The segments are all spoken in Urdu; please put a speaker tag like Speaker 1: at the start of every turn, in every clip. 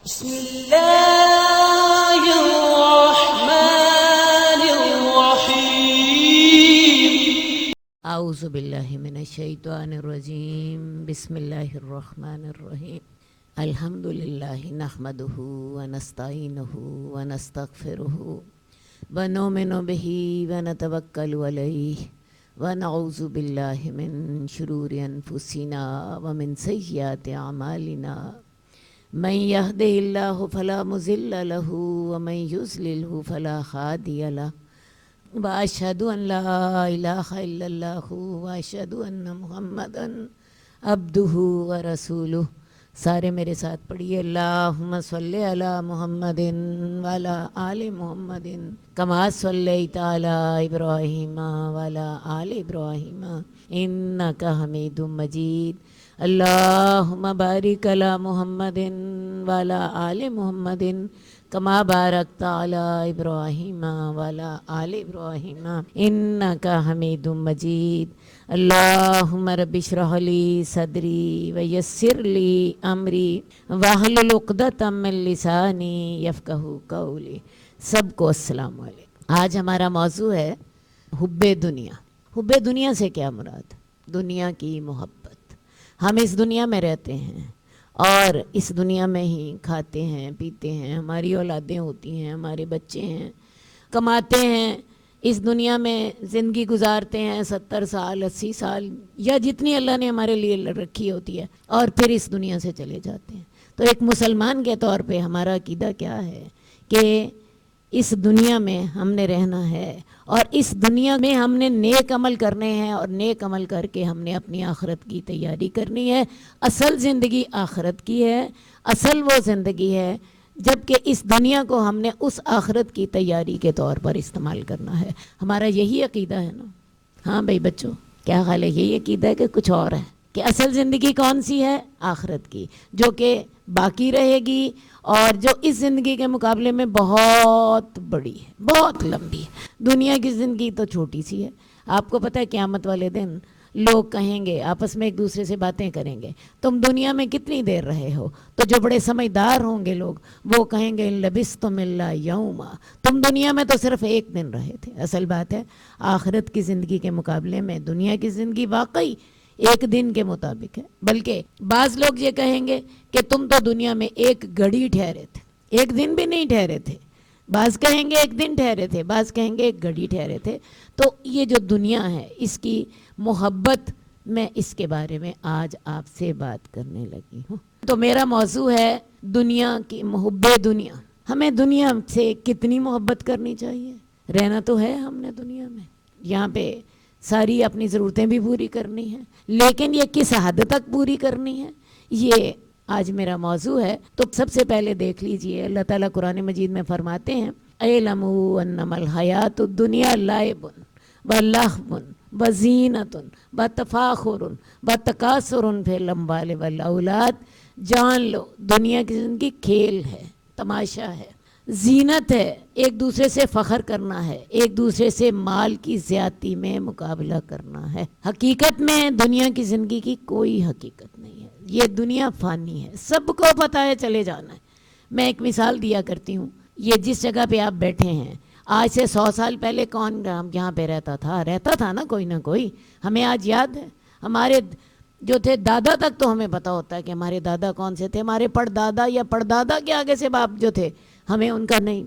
Speaker 1: بسم اللہ الرحمن الرحیم
Speaker 2: اعوذ باللہ من الشیطان الرجیم بسم اللہ الرحمن الرحیم الحمد للہ نحمدہ ونستعینہ ونستغفرہ ونؤمن بہ ونتوکل علیہ ونعوذ باللہ من شرور انفسنا ومن سیئات اعمالنا من یہدہ اللہ فلا مضل لہ ومن یضللہ فلا ہادی لہ واشہد ان لا الہ الا اللہ واشہد ان محمدا عبدہ ورسولہ۔ سارے میرے ساتھ پڑھیے، اللہم صلی علی محمد وعلی آل محمد کما صلیت علی ابراہیم وعلی آل ابراہیم انک حمید مجید۔ اللہم بارک علی محمد وعلی آل محمد کما بارکت علی ابراہیم وعلی آل ابراہیم انک حمید مجید۔ اللہم رب اشرح لی صدری ویسر لی امری واحلل عقدۃ من لسانی یفقہوا قولی۔ سب کو السلام علیکم۔ آج ہمارا موضوع ہے حب دنیا۔ حب دنیا سے کیا مراد؟ دنیا کی محبت۔ ہم اس دنیا میں رہتے ہیں اور اس دنیا میں ہی کھاتے ہیں پیتے ہیں، ہماری اولادیں ہوتی ہیں، ہمارے بچے ہیں، کماتے ہیں، اس دنیا میں زندگی گزارتے ہیں 70 سال 80 سال یا جتنی اللہ نے ہمارے لیے رکھی ہوتی ہے، اور پھر اس دنیا سے چلے جاتے ہیں۔ تو ایک مسلمان کے طور پہ ہمارا عقیدہ کیا ہے کہ اس دنیا میں ہم نے رہنا ہے اور اس دنیا میں ہم نے نیک عمل کرنے ہیں، اور نیک عمل کر کے ہم نے اپنی آخرت کی تیاری کرنی ہے۔ اصل زندگی آخرت کی ہے، اصل وہ زندگی ہے جبکہ اس دنیا کو ہم نے اس آخرت کی تیاری کے طور پر استعمال کرنا ہے۔ ہمارا یہی عقیدہ ہے نا؟ ہاں بھائی بچوں، کیا خیال ہے؟ یہی عقیدہ ہے کہ کچھ اور ہے؟ کہ اصل زندگی کون سی ہے؟ آخرت کی، جو کہ باقی رہے گی اور جو اس زندگی کے مقابلے میں بہت بڑی ہے، بہت لمبی ہے۔ دنیا کی زندگی تو چھوٹی سی ہے۔ آپ کو پتہ ہے قیامت والے دن لوگ کہیں گے، آپس میں ایک دوسرے سے باتیں کریں گے، تم دنیا میں کتنی دیر رہے ہو؟ تو جو بڑے سمجھدار ہوں گے لوگ وہ کہیں گے لبثتم الا یوما، تم دنیا میں تو صرف ایک دن رہے تھے۔ اصل بات ہے آخرت کی زندگی کے مقابلے میں دنیا کی زندگی واقعی ایک دن کے مطابق ہے۔ بلکہ بعض لوگ یہ کہیں گے کہ تم تو دنیا میں ایک گھڑی ٹھہرے تھے، ایک دن بھی نہیں ٹھہرے تھے۔ بعض کہیں گے ایک دن ٹھہرے تھے، بعض کہیں گے ایک گھڑی ٹھہرے تھے۔ تو یہ جو دنیا ہے اس کی محبت، میں اس کے بارے میں آج آپ سے بات کرنے لگی ہوں۔ تو میرا موضوع ہے دنیا کی محب دنیا۔ ہمیں دنیا سے کتنی محبت کرنی چاہیے؟ رہنا تو ہے ہم نے دنیا میں، یہاں پہ ساری اپنی ضرورتیں بھی پوری کرنی ہیں، لیکن یہ کس حد تک پوری کرنی ہے، یہ آج میرا موضوع ہے۔ تو سب سے پہلے دیکھ لیجئے، اللہ تعالیٰ قرآن مجید میں فرماتے ہیں اعلموا انما الحیات الدنیا لعب ولہو وزینۃ وتفاخر وتکاثر فی الاموال والاولاد۔ جان لو دنیا کی زندگی کھیل ہے، تماشا ہے، زینت ہے، ایک دوسرے سے فخر کرنا ہے، ایک دوسرے سے مال کی زیادتی میں مقابلہ کرنا ہے۔ حقیقت میں دنیا کی زندگی کی کوئی حقیقت نہیں ہے، یہ دنیا فانی ہے، سب کو پتہ ہے چلے جانا ہے۔ میں ایک مثال دیا کرتی ہوں، یہ جس جگہ پہ آپ بیٹھے ہیں، آج سے 100 سال پہلے کون یہاں پہ رہتا تھا نا کوئی نہ کوئی۔ ہمیں آج یاد ہے، ہمارے جو تھے دادا تک تو ہمیں پتہ ہوتا ہے کہ ہمارے دادا کون سے تھے، ہمارے پڑدادا یا پڑدادا کے آگے سے باپ جو تھے ہمیں ان کا نہیں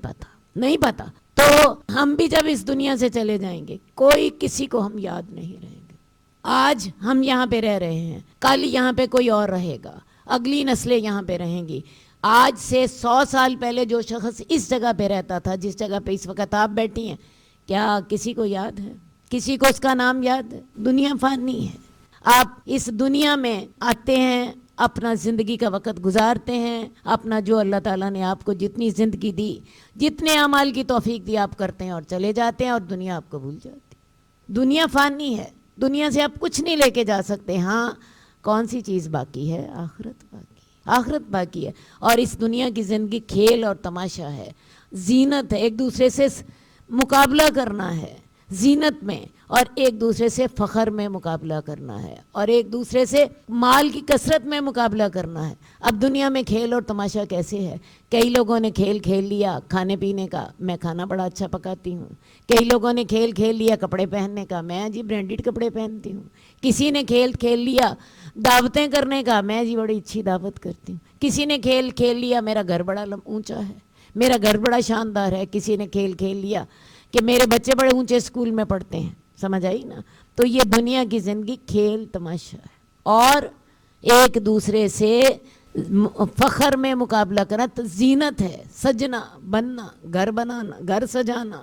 Speaker 2: پتہ۔ تو ہم بھی جب اس دنیا سے چلے جائیں گے کوئی کسی کو ہم یاد نہیں رہیں گے۔ آج ہم یہاں پہ رہ رہے ہیں، کل یہاں پہ کوئی اور رہے گا، اگلی نسلیں یہاں پہ رہیں گی۔ آج سے 100 سال پہلے جو شخص اس جگہ پہ رہتا تھا، جس جگہ پہ اس وقت آپ بیٹھی ہیں، کیا کسی کو یاد ہے؟ کسی کو اس کا نام یاد ہے؟ دنیا فانی ہے۔ آپ اس دنیا میں آتے ہیں، اپنا زندگی کا وقت گزارتے ہیں، اپنا جو اللہ تعالیٰ نے آپ کو جتنی زندگی دی، جتنے اعمال کی توفیق دی آپ کرتے ہیں اور چلے جاتے ہیں، اور دنیا آپ کو بھول جاتی۔ دنیا فانی ہے، دنیا سے آپ کچھ نہیں لے کے جا سکتے۔ ہاں کون سی چیز باقی ہے؟ آخرت باقی، آخرت باقی ہے۔ اور اس دنیا کی زندگی کھیل اور تماشا ہے، زینت ہے، ایک دوسرے سے مقابلہ کرنا ہے، زینت میں اور ایک دوسرے سے فخر میں مقابلہ کرنا ہے اور ایک دوسرے سے مال کی کثرت میں مقابلہ کرنا ہے۔ اب دنیا میں کھیل اور تماشا کیسے ہے؟ کئی لوگوں نے کھیل کھیل لیا کھانے پینے کا، میں کھانا بڑا اچھا پکاتی ہوں۔ کئی لوگوں نے کھیل کھیل لیا کپڑے پہننے کا، میں جی برانڈڈ کپڑے پہنتی ہوں۔ کسی نے کھیل کھیل لیا دعوتیں کرنے کا، میں جی بڑی اچھی دعوت کرتی ہوں۔ کسی نے کھیل کھیل لیا میرا گھر بڑا اونچا ہے، میرا گھر بڑا شاندار ہے۔ کسی نے کھیل کھیل لیا کہ میرے بچے بڑے اونچے اسکول میں پڑھتے ہیں۔ سمجھ آئی نا؟ تو یہ دنیا کی زندگی کھیل تماشا ہے اور ایک دوسرے سے فخر میں مقابلہ کرنا زینت ہے، سجنا بننا، گھر بنانا، گھر سجانا،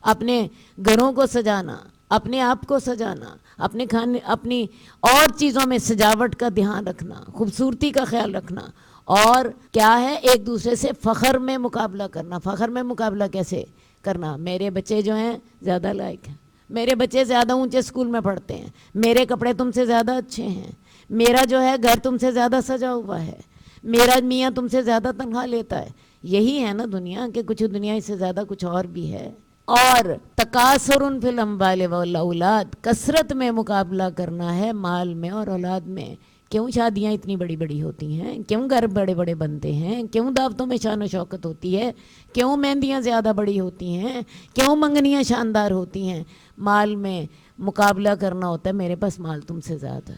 Speaker 2: اپنے گھروں کو سجانا، اپنے آپ کو سجانا، اپنے کھانے اپنی اور چیزوں میں سجاوٹ کا دھیان رکھنا، خوبصورتی کا خیال رکھنا، اور کیا ہے ایک دوسرے سے فخر میں مقابلہ کرنا۔ فخر میں مقابلہ کیسے کرنا؟ میرے بچے جو ہیں زیادہ لائق ہیں، میرے بچے زیادہ اونچے اسکول میں پڑھتے ہیں، میرے کپڑے تم سے زیادہ اچھے ہیں، میرا جو ہے گھر تم سے زیادہ سجا ہوا ہے، میرا میاں تم سے زیادہ تنخواہ لیتا ہے۔ یہی ہے نا دنیا کہ کچھ دنیا اس سے زیادہ کچھ اور بھی ہے۔ اور تکاثر فی الاموال والاولاد، کثرت میں مقابلہ کرنا ہے مال میں اور اولاد میں۔ کیوں شادیاں اتنی بڑی بڑی ہوتی ہیں؟ کیوں گھر بڑے بڑے بنتے ہیں؟ کیوں دعوتوں میں شان و شوکت ہوتی ہے؟ کیوں مہندیاں زیادہ بڑی ہوتی ہیں؟ کیوں منگنیاں شاندار ہوتی ہیں؟ مال میں مقابلہ کرنا ہوتا ہے، میرے پاس مال تم سے زیادہ۔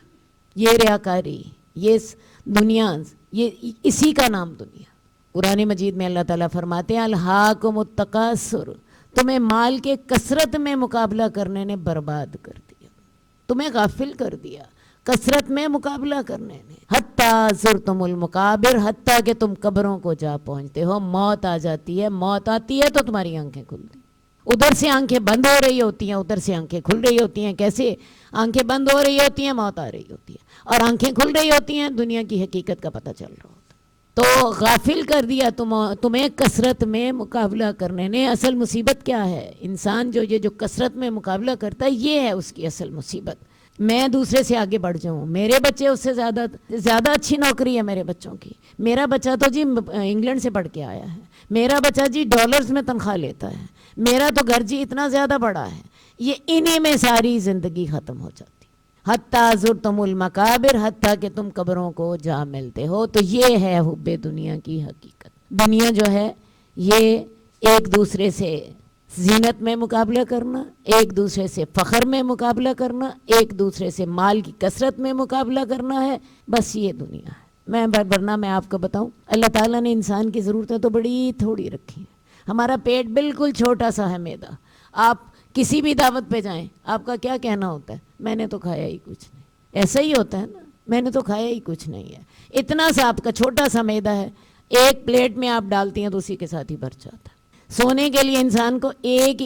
Speaker 2: یہ ریاکاری، یہ دنیا، یہ اسی کا نام دنیا۔ قرآن مجید میں اللہ تعالیٰ فرماتے ہیں الہاکم التکاثر، تمہیں مال کے کثرت میں مقابلہ کرنے نے برباد کر دیا، تمہیں غافل کر دیا کثرت میں مقابلہ کرنے نے۔ حتیٰ زرتم المقابر، حتیٰ کہ تم قبروں کو جا پہنچتے ہو، موت آ جاتی ہے، موت آتی ہے تو تمہاری آنکھیں کھلتی، ادھر سے آنکھیں بند ہو رہی ہوتی ہیں، ادھر سے آنکھیں کھل رہی ہوتی ہیں۔ کیسے؟ آنکھیں بند ہو رہی ہوتی ہیں، موت آ رہی ہوتی ہے، اور آنکھیں کھل رہی ہوتی ہیں، دنیا کی حقیقت کا پتہ چل رہا ہوتا ہے۔ تو غافل کر دیا تمہیں کثرت میں مقابلہ کرنے نے۔ اصل مصیبت کیا ہے؟ انسان جو کثرت میں مقابلہ کرتا ہے، یہ ہے اس کی اصل مصیبت۔ میں دوسرے سے آگے بڑھ جاؤں، میرے بچے اس سے زیادہ اچھی نوکری ہے میرے بچوں کی، میرا بچہ تو جی انگلینڈ سے پڑھ کے آیا ہے، میرا بچہ جی ڈالرز میں تنخواہ لیتا ہے، میرا تو گھر جی اتنا زیادہ بڑا ہے۔ یہ انہی میں ساری زندگی ختم ہو جاتی۔ حتیٰ زرتم المقابر، حتیٰ کہ تم قبروں کو جا ملتے ہو۔ تو یہ ہے حب دنیا کی حقیقت۔ دنیا جو ہے یہ ایک دوسرے سے زینت میں مقابلہ کرنا، ایک دوسرے سے فخر میں مقابلہ کرنا، ایک دوسرے سے مال کی کثرت میں مقابلہ کرنا ہے، بس یہ دنیا ہے۔ ورنہ میں آپ کو بتاؤں، اللہ تعالیٰ نے انسان کی ضرورتیں تو بڑی تھوڑی رکھی ہیں۔ ہمارا پیٹ بالکل چھوٹا سا ہے، میدا۔ آپ کسی بھی دعوت پہ جائیں، آپ کا کیا کہنا ہوتا ہے؟ میں نے تو کھایا ہی کچھ نہیں۔ ایسا ہی ہوتا ہے نا، میں نے تو کھایا ہی کچھ نہیں ہے۔ اتنا سا آپ کا چھوٹا سا میدا ہے، ایک پلیٹ میں آپ ڈالتی ہیں تو اسی کے ساتھ ہی بھر جاتا ہے۔ سونے کے لیے انسان کو ایک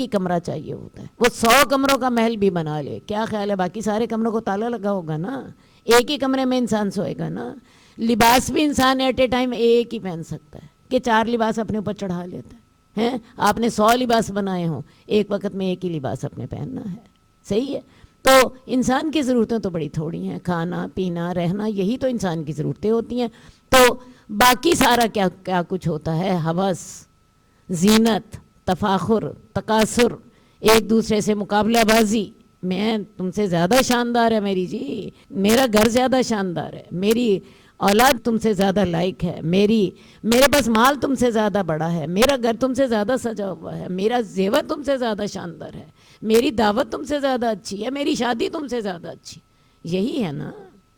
Speaker 2: ہی کمرہ چاہیے ہوتا ہے، وہ 100 کمروں کا محل بھی بنا لے، کیا خیال ہے باقی سارے کمروں کو تالا لگا ہوگا نا؟ ایک ہی کمرے میں انسان سوئے گا نا۔ لباس بھی انسان ایٹ اے ٹائم ایک ہی پہن سکتا ہے کہ 4 لباس اپنے اوپر چڑھا لیتا ہے۔ آپ نے 100 لباس بنائے ہوں، ایک وقت میں ایک ہی لباس اپنے پہننا ہے، صحیح ہے؟ تو انسان کی ضرورتیں تو بڑی تھوڑی ہیں، کھانا پینا رہنا، یہی تو انسان کی ضرورتیں ہوتی ہیں۔ تو باقی سارا کیا کچھ ہوتا ہے؟ ہوس، زینت، تفاخر، تکاثر، ایک دوسرے سے مقابلہ بازی۔ میں تم سے زیادہ شاندار ہے میری جی، میرا گھر زیادہ شاندار ہے، میری اولاد تم سے زیادہ لائق ہے، میرے پاس مال تم سے زیادہ بڑا ہے، میرا گھر تم سے زیادہ سجا ہوا ہے، میرا زیور تم سے زیادہ شاندار ہے، میری دعوت تم سے زیادہ اچھی ہے، میری شادی تم سے زیادہ اچھی۔ یہی ہے نا؟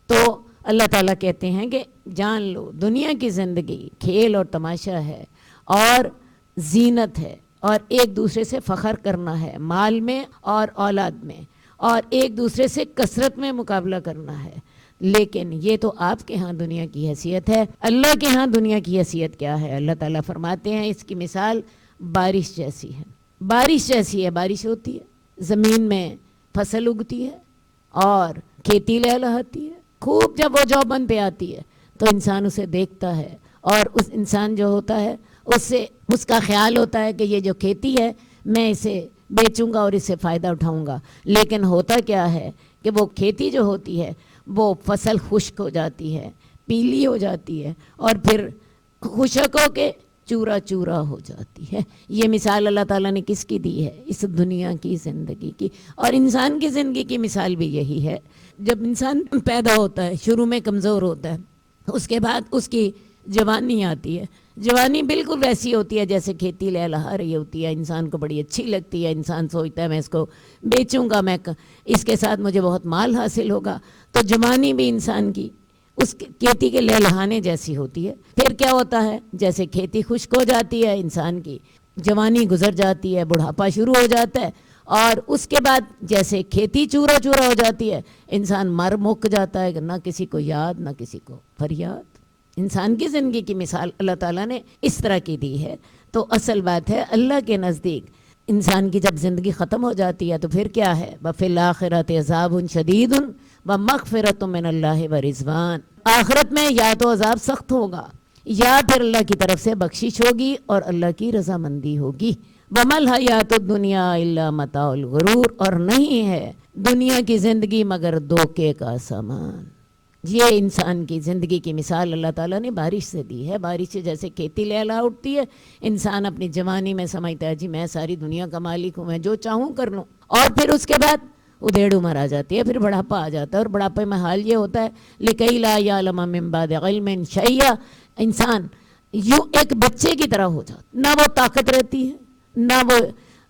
Speaker 2: تو اللہ تعالیٰ کہتے ہیں کہ جان لو دنیا کی زندگی کھیل اور تماشا ہے اور زینت ہے، اور ایک دوسرے سے فخر کرنا ہے مال میں اور اولاد میں، اور ایک دوسرے سے کثرت میں مقابلہ کرنا ہے۔ لیکن یہ تو آپ کے ہاں دنیا کی حیثیت ہے، اللہ کے ہاں دنیا کی حیثیت کیا ہے؟ اللہ تعالیٰ فرماتے ہیں اس کی مثال بارش جیسی ہے۔ بارش جیسی ہے، بارش ہوتی ہے، زمین میں فصل اگتی ہے اور کھیتی لہلہاتی ہے، خوب جب وہ جوبن پہ آتی ہے تو انسان اسے دیکھتا ہے، اور اس انسان جو ہوتا ہے اس کا خیال ہوتا ہے کہ یہ جو کھیتی ہے میں اسے بیچوں گا اور اس سے فائدہ اٹھاؤں گا۔ لیکن ہوتا کیا ہے کہ وہ کھیتی جو ہوتی ہے وہ فصل خشک ہو جاتی ہے، پیلی ہو جاتی ہے، اور پھر خشک ہو کے چورا چورا ہو جاتی ہے۔ یہ مثال اللہ تعالیٰ نے کس کی دی ہے؟ اس دنیا کی زندگی کی۔ اور انسان کی زندگی کی مثال بھی یہی ہے۔ جب انسان پیدا ہوتا ہے شروع میں کمزور ہوتا ہے، اس کے بعد اس کی جوانی آتی ہے۔ جوانی بالکل ویسی ہوتی ہے جیسے کھیتی لہلہا رہی ہوتی ہے، انسان کو بڑی اچھی لگتی ہے، انسان سوچتا ہے میں اس کو بیچوں گا، میں اس کے ساتھ مجھے بہت مال حاصل ہوگا۔ تو جوانی بھی انسان کی اس کھیتی کے لہلہانے جیسی ہوتی ہے۔ پھر کیا ہوتا ہے؟ جیسے کھیتی خشک ہو جاتی ہے، انسان کی جوانی گزر جاتی ہے، بڑھاپا شروع ہو جاتا ہے، اور اس کے بعد جیسے کھیتی چورا چورا ہو جاتی ہے، انسان مر مک جاتا ہے، نہ کسی کو یاد نہ کسی کو فریاد۔ انسان کی زندگی کی مثال اللہ تعالیٰ نے اس طرح کی دی ہے۔ تو اصل بات ہے اللہ کے نزدیک انسان کی جب زندگی ختم ہو جاتی ہے تو پھر کیا ہے؟ وَفِي الْآخِرَةِ عَذَابٌ شَدِيدٌ وَمَغْفِرَةٌ مِّنَ اللَّهِ وَرِضْوَانٌ۔ آخرت میں یا تو عذاب سخت ہوگا یا پھر اللہ کی طرف سے بخشش ہوگی اور اللہ کی رضامندی ہوگی۔ وَمَا الْحَيَاةُ الدُّنْيَا إِلَّا مَتَاعُ الْغُرُورِ، اور نہیں ہے دنیا کی زندگی مگر دھوکے کا سامان۔ یہ انسان کی زندگی کی مثال اللہ تعالیٰ نے بارش سے دی ہے۔ بارش سے جیسے کھیتی لہلا اٹھتی ہے، انسان اپنی جوانی میں سمجھتا ہے جی میں ساری دنیا کا مالک ہوں، میں جو چاہوں کر لوں، اور پھر اس کے بعد ادھیڑ عمر آ جاتی ہے، پھر بڑھاپا آ جاتا ہے، اور بڑھاپے میں حال یہ ہوتا ہے لِكَيْ لَا يَعْلَمَ مِن بَعْدِ عِلْمٍ شَيْئًا، انسان یوں ایک بچے کی طرح ہو جاتا، نہ وہ طاقت رہتی ہے نہ وہ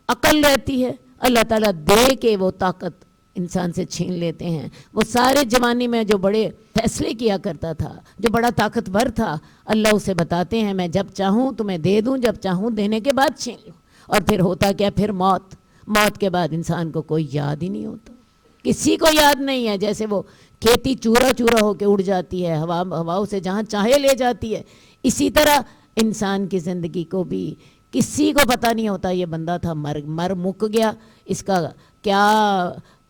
Speaker 2: عقل رہتی ہے، اللہ تعالیٰ دے کے وہ طاقت انسان سے چھین لیتے ہیں۔ وہ سارے جوانی میں جو بڑے فیصلے کیا کرتا تھا، جو بڑا طاقتور تھا، اللہ اسے بتاتے ہیں میں جب چاہوں تمہیں دے دوں، جب چاہوں دینے کے بعد چھین لوں۔ اور پھر ہوتا کیا؟ پھر موت کے بعد انسان کو کوئی یاد ہی نہیں ہوتا، کسی کو یاد نہیں ہے۔ جیسے وہ کھیتی چورا چورا ہو کے اڑ جاتی ہے، ہواؤں سے جہاں چاہے لے جاتی ہے، اسی طرح انسان کی زندگی کو بھی کسی کو پتہ نہیں ہوتا یہ بندہ تھا، مر مک گیا، اس کا کیا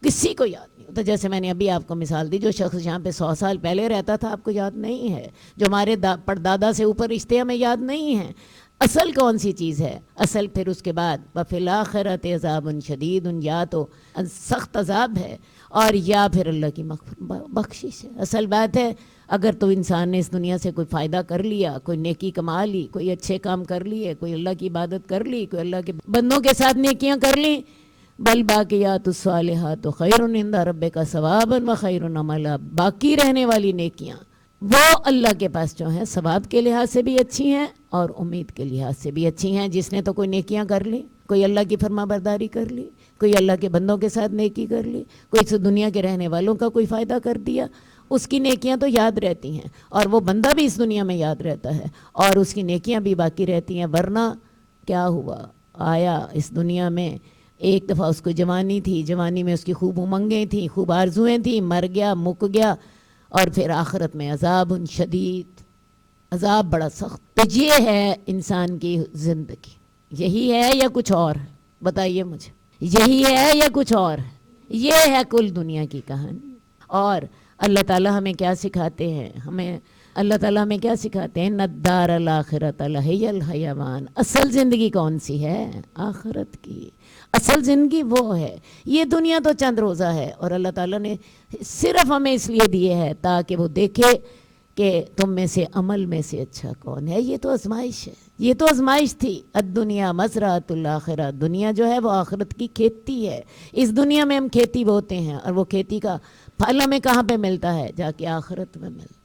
Speaker 2: کسی کو یاد نہیں ہوتا۔ جیسے میں نے ابھی آپ کو مثال دی، جو شخص یہاں پہ 100 سال پہلے رہتا تھا آپ کو یاد نہیں ہے، جو ہمارے پردادا سے اوپر رشتے ہمیں یاد نہیں ہیں۔ اصل کون سی چیز ہے؟ اصل پھر اس کے بعد وَفِي الْآخِرَةِ عَذَابٌ شَدِيدٌ، یا تو سخت عذاب ہے اور یا پھر اللہ کی بخشش ہے۔ اصل بات ہے اگر تو انسان نے اس دنیا سے کوئی فائدہ کر لیا، کوئی نیکی کما لی، کوئی اچھے کام کر لیے، کوئی اللہ کی عبادت کر لی، کوئی اللہ کے بندوں کے ساتھ نیکیاں کر لی، بل باقیات الصالحات خیر عند ربک ثوابا وخیر املا، باقی رہنے والی نیکیاں وہ اللہ کے پاس جو ہیں ثواب کے لحاظ سے بھی اچھی ہیں اور امید کے لحاظ سے بھی اچھی ہیں۔ جس نے تو کوئی نیکیاں کر لی، کوئی اللہ کی فرما برداری کر لی، کوئی اللہ کے بندوں کے ساتھ نیکی کر لی، کوئی اس دنیا کے رہنے والوں کا کوئی فائدہ کر دیا، اس کی نیکیاں تو یاد رہتی ہیں، اور وہ بندہ بھی اس دنیا میں یاد رہتا ہے اور اس کی نیکیاں بھی باقی رہتی ہیں۔ ورنہ کیا ہوا؟ آیا اس دنیا میں ایک دفعہ اس کو جوانی تھی، جوانی میں اس کی خوب امنگیں تھیں، خوب آرزویں تھیں، مر گیا، مک گیا، اور پھر آخرت میں عذاب شدید، عذاب بڑا سخت۔ تو یہ ہے انسان کی زندگی، یہی ہے یا کچھ اور ہے؟ بتائیے مجھے، یہی ہے یا کچھ اور ہے؟ یہ ہے کل دنیا کی کہانی۔ اور اللہ تعالیٰ ہمیں کیا سکھاتے ہیں؟ اللہ تعالیٰ ہمیں کیا سکھاتے ہیں؟ ندار الآخرت لہی الحیوان، اصل زندگی کون سی ہے؟ آخرت کی اصل زندگی وہ ہے۔ یہ دنیا تو چند روزہ ہے، اور اللہ تعالیٰ نے صرف ہمیں اس لیے دیے ہے تاکہ وہ دیکھے کہ تم میں سے عمل میں سے اچھا کون ہے۔ یہ تو آزمائش ہے، یہ تو آزمائش تھی۔ الدنیا مزرعۃ الآخرہ، دنیا جو ہے وہ آخرت کی کھیتی ہے۔ اس دنیا میں ہم کھیتی بوتے ہیں، اور وہ کھیتی کا پھل ہمیں کہاں پہ ملتا ہے؟ جا کے آخرت میں ملتا۔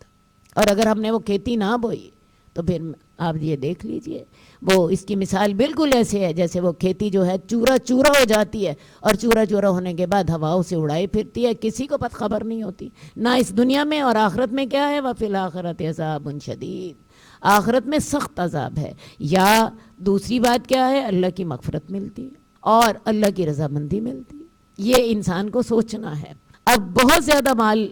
Speaker 2: اور اگر ہم نے وہ کھیتی نہ بوئی تو پھر آپ یہ دیکھ لیجئے، وہ اس کی مثال بالکل ایسے ہے جیسے وہ کھیتی جو ہے چورا چورا ہو جاتی ہے، اور چورا چورا ہونے کے بعد ہواؤں سے اڑائی پھرتی ہے، کسی کو پتہ خبر نہیں ہوتی، نہ اس دنیا میں۔ اور آخرت میں کیا ہے؟ وَفِي الْآخِرَةِ عَذَابٌ شَدِيدٌ، آخرت میں سخت عذاب ہے۔ یا دوسری بات کیا ہے؟ اللہ کی مغفرت ملتی ہے اور اللہ کی رضامندی ملتی ہے۔ یہ انسان کو سوچنا ہے۔ اب بہت زیادہ مال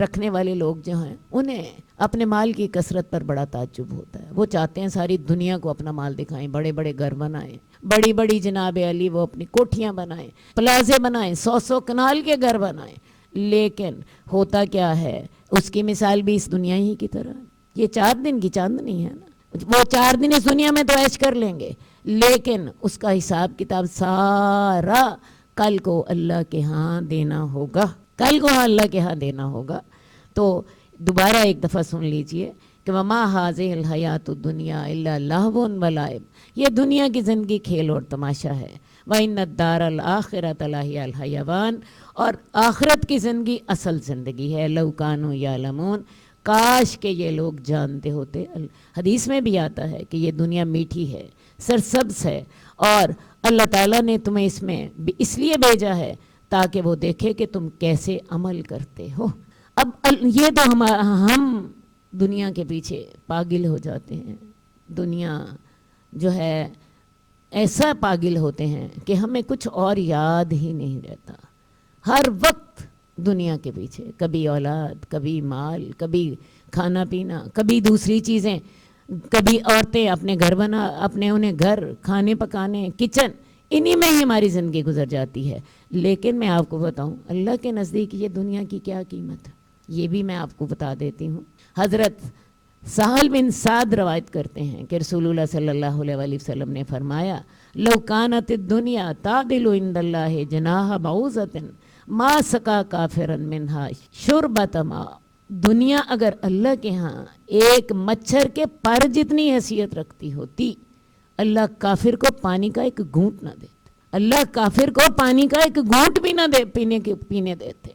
Speaker 2: رکھنے والے لوگ جو ہیں انہیں اپنے مال کی کثرت پر بڑا تعجب ہوتا ہے، وہ چاہتے ہیں ساری دنیا کو اپنا مال دکھائیں، بڑے بڑے گھر بنائیں، بڑی بڑی جناب علی وہ اپنی کوٹھیاں بنائیں، پلازے بنائیں، 100 کنال کے گھر بنائیں۔ لیکن ہوتا کیا ہے؟ اس کی مثال بھی اس دنیا ہی کی طرح، یہ 4 دن کی چاندنی ہے نا، وہ 4 دن اس دنیا میں تو عیش کر لیں گے، لیکن اس کا حساب کتاب سارا کل کو اللہ کے ہاں دینا ہوگا، کل کو اللہ کے ہاں دینا ہوگا۔ تو دوبارہ ایک دفعہ سن لیجئے کہ وما هذه الحیات الدنیا الا لہو و لعب، یہ دنیا کی زندگی کھیل اور تماشا ہے، وَإِنَّ الدَّارَ الْآخِرَةَ لَهِيَ الْحَيَوَانُ، اور آخرت کی زندگی اصل زندگی ہے، لَوْ كَانُوا يَعْلَمُونَ، کاش کہ یہ لوگ جانتے ہوتے۔ حدیث میں بھی آتا ہے کہ یہ دنیا میٹھی ہے، سرسبز ہے، اور اللہ تعالیٰ نے تمہیں اس میں اس لیے بھیجا ہے تاکہ وہ دیکھے کہ تم کیسے عمل کرتے ہو۔ اب یہ تو ہم دنیا کے پیچھے پاگل ہو جاتے ہیں، دنیا جو ہے ایسا پاگل ہوتے ہیں کہ ہمیں کچھ اور یاد ہی نہیں رہتا، ہر وقت دنیا کے پیچھے، کبھی اولاد، کبھی مال، کبھی کھانا پینا، کبھی دوسری چیزیں، کبھی عورتیں اپنے گھر انہیں گھر، کھانے پکانے، کچن، انہی میں ہی ہماری زندگی گزر جاتی ہے۔ لیکن میں آپ کو بتاؤں اللہ کے نزدیک یہ دنیا کی کیا قیمت ہے، یہ بھی میں آپ کو بتا دیتی ہوں۔ حضرت سہل بن سعد روایت کرتے ہیں کہ رسول اللہ صلی اللہ علیہ وآلہ وسلم نے فرمایا لو کانت الدنیا تعدل عند اللہ جناح بعوضۃ ما سقا کافرا منہا شربۃ ماء، دنیا اگر اللہ کے ہاں ایک مچھر کے پر جتنی حیثیت رکھتی ہوتی، اللہ کافر کو پانی کا ایک گھونٹ نہ دیتے، اللہ کافر کو پانی کا ایک گھونٹ بھی نہ دے پینے دیتے۔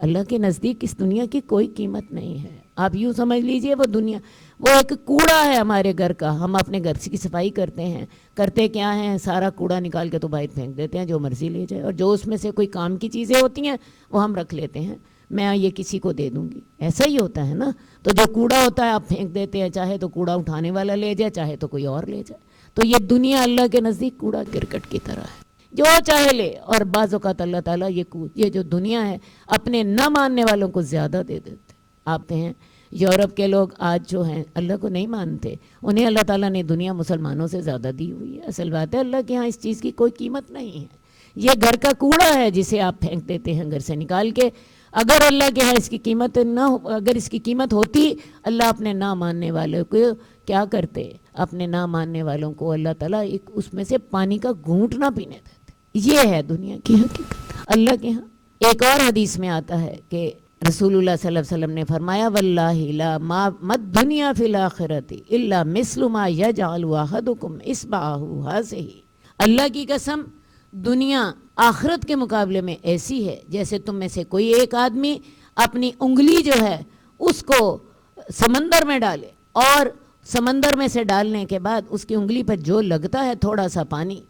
Speaker 2: اللہ کے نزدیک اس دنیا کی کوئی قیمت نہیں ہے۔ آپ یوں سمجھ لیجئے وہ دنیا وہ ایک کوڑا ہے ہمارے گھر کا، ہم اپنے گھر کی صفائی کرتے ہیں، کرتے کیا ہیں، سارا کوڑا نکال کے تو باہر پھینک دیتے ہیں، جو مرضی لے جائے، اور جو اس میں سے کوئی کام کی چیزیں ہوتی ہیں وہ ہم رکھ لیتے ہیں، میں یہ کسی کو دے دوں گی، ایسا ہی ہوتا ہے نا۔ تو جو کوڑا ہوتا ہے آپ پھینک دیتے ہیں، چاہے تو کوڑا اٹھانے والا لے جائے، چاہے تو کوئی اور لے جائے۔ تو یہ دنیا اللہ کے نزدیک کوڑا کرکٹ کی طرح ہے، جو چاہے لے۔ اور بعض اوقات اللہ تعالیٰ یہ جو دنیا ہے اپنے نہ ماننے والوں کو زیادہ دے دیتے۔ آپ ہیں یورپ کے لوگ آج جو ہیں اللہ کو نہیں مانتے، انہیں اللہ تعالیٰ نے دنیا مسلمانوں سے زیادہ دی ہوئی ہے۔ اصل بات ہے اللہ کے ہاں اس چیز کی کوئی قیمت نہیں ہے، یہ گھر کا کوڑا ہے جسے آپ پھینک دیتے ہیں گھر سے نکال کے۔ اگر اللہ کے ہاں اس کی قیمت اگر اس کی قیمت ہوتی، اللہ اپنے نہ ماننے والوں کو کیا کرتے، اپنے نہ ماننے والوں کو اللہ تعالیٰ اس میں سے پانی کا گھونٹ نہ پینے دیتے۔ یہ ہے دنیا کی حقیقت اللہ کے ہاں۔ ایک اور حدیث میں آتا ہے کہ رسول اللہ صلی اللہ علیہ وسلم نے فرمایا واللہ لا مت دنیا فی الآخرۃ الا مثل ما یجعل احدکم اصبعہ ہذہ، اللہ کی قسم دنیا آخرت کے مقابلے میں ایسی ہے جیسے تم میں سے کوئی ایک آدمی اپنی انگلی جو ہے اس کو سمندر میں ڈالے، اور سمندر میں سے ڈالنے کے بعد اس کی انگلی پر جو لگتا ہے تھوڑا سا پانی،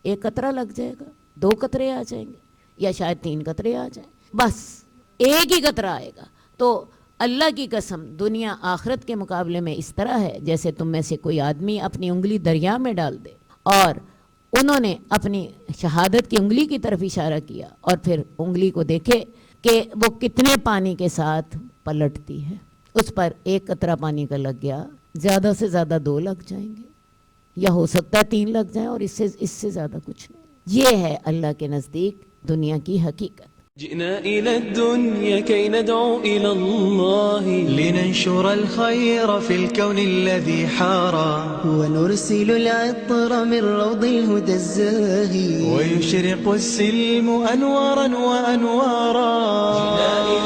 Speaker 2: ایک قطرہ لگ جائے گا، 2 قطرے آ جائیں گے، یا شاید 3 قطرے آ جائیں، بس ایک ہی قطرہ آئے گا۔ تو اللہ کی قسم دنیا آخرت کے مقابلے میں اس طرح ہے جیسے تم میں سے کوئی آدمی اپنی انگلی دریا میں ڈال دے، اور انہوں نے اپنی شہادت کی انگلی کی طرف اشارہ کیا، اور پھر انگلی کو دیکھے کہ وہ کتنے پانی کے ساتھ پلٹتی ہے، اس پر 1 قطرہ پانی کا لگ گیا، زیادہ سے زیادہ 2 لگ جائیں گے، یا ہو سکتا ہے 3 لگ جائیں، اور اس سے زیادہ کچھ نہیں۔ یہ ہے اللہ کے نزدیک دنیا کی حقیقت۔
Speaker 1: جئنا إلى الدنيا كي ندعو إلى الله
Speaker 3: لننشر الخير في الكون الذي حارى
Speaker 4: ونرسل العطر من روض الهدى الزاهي
Speaker 3: ويشرق السلم أنوارا وأنوارا
Speaker 1: جئنا إلى